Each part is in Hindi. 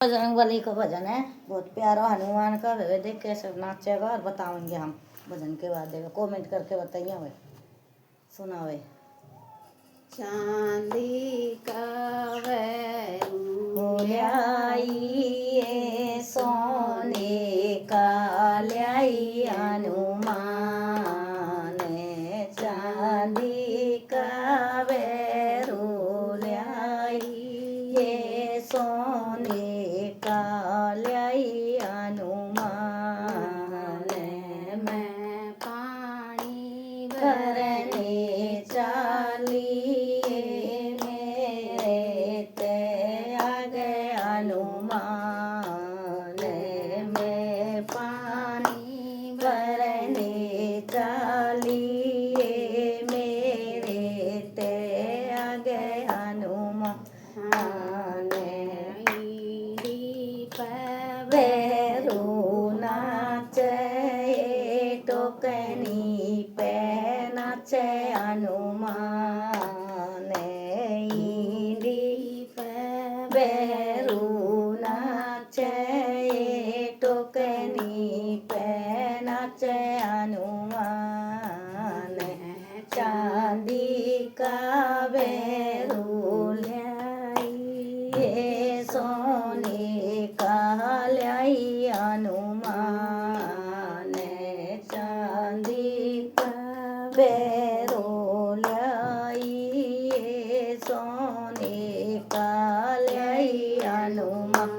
बजरंगबली का भजन है, बहुत प्यारा। हनुमान का देख कैसे नाचेगा और बताएंगे हम भजन के बाद। देखो कमेंट करके बताइए भाई, सुनावे। चांदी का वैरू ल्याइए सोने का ल्याई हनुमान, चांदी का वैरू ल्याइए सोने का ल्याई हनुमान, मैं पानी भरने चालिए मेरे ते आ गए हनुमान, मैं पानी भरने चालिए मेरे ते आ गए हनुमान, भैरू नाचे टोकनी पे नाचे हनुमान, ईडी भैरू नाचे टोकनी पे नाचे हनुमान, चांदी का भैरू ल्याइए सोने का ल्याई हनुमान, चांदी का भैरू ल्याइए सोने का ल्याई हनुमान,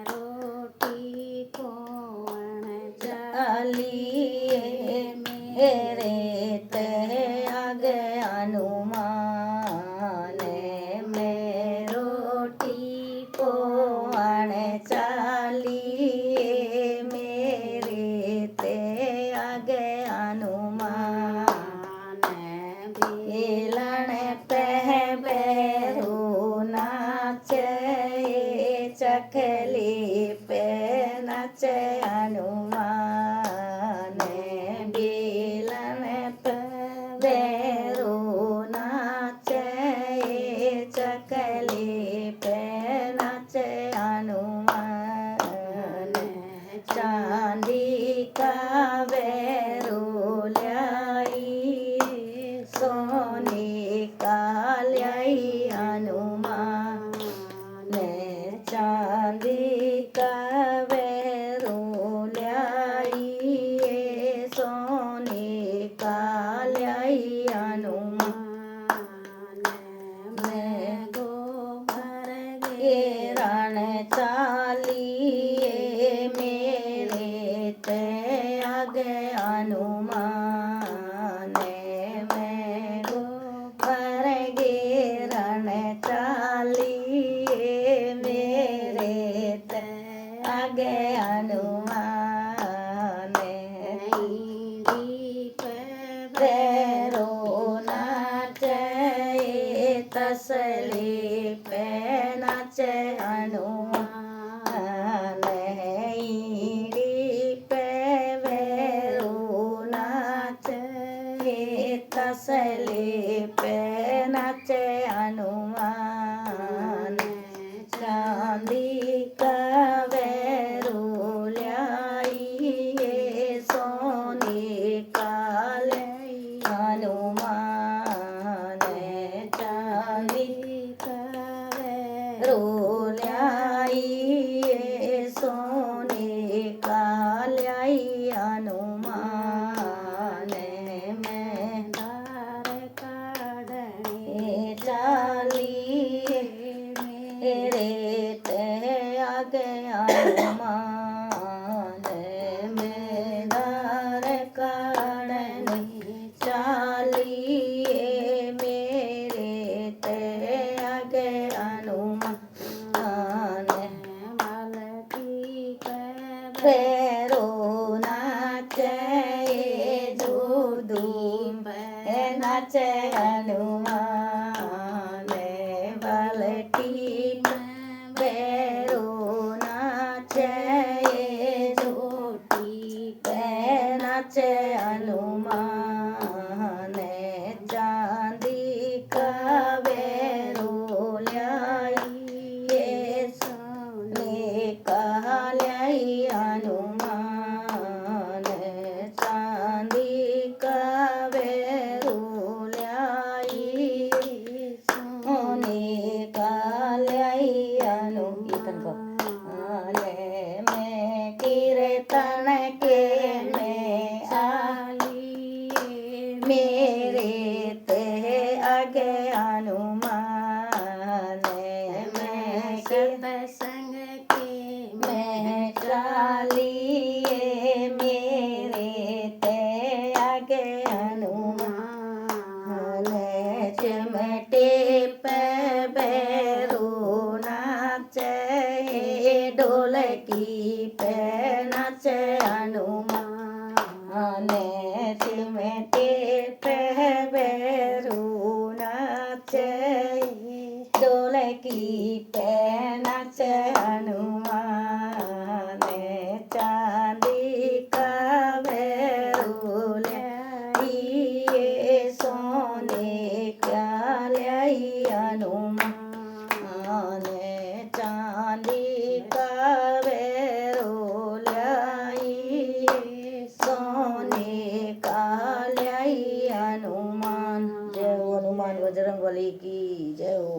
रोटी को चालिए मेरे ते आ गए हनुमान, मैं रोटी को चालिए मेरे ते आ गए हनुमान, बेलन पे भैरू नाचे चकली पे नाचे हनुमान, बेलन पे भैरू नाचे चकली पे नाचे हनुमान, चांदी का भैरू ल्याइए सोने का ल्याई हनुमान, चांदी का भैरू ल्याइए सोने का ल्याई हनुमान, मैं गोबर गिरण चालिए मेरे ते आ गए हनुमान, मैं गोबर गिरण चालिए मेरे ते आ गए हनुमान, भैरू नाचे तसली पे नाचे हनुमान, ईडी पे भैरू नाचे तसली पे नाचे हनुमान, चांदी का भैरू ल्याइए सोने का ल्याई हनुमान, चांदी का भैरू ल्याइए सोने का ल्याई हनुमान, मैं धार काढ़ने चालिए मेरे ते आ गए हनुमान, मैं धार काढ़ने चालिए मेरे ते आ गए हनुमान, भैरू नाचे दूधू नाचे हनुमान, बलटी भैरू नाचे ल्याई कीर्तन को आले में कीर्तन के में चालिए मेरे ते आगे हनुमान मैं सत्संग के मैं चालिए मेरे ते आगे हनुमान चिमटे पे बैरू नाचे ढोलकी पे नाचे हनुमान चिमटे पे बैरू नाचे ढोलकी पे नाचे हनुमान चांदी का बैरू लिए सोने क्या लाई हनुमान चांदी का बैरू लाई सोने का लाई हनुमान। जय हो हनुमान बजरंग बली की जय हो।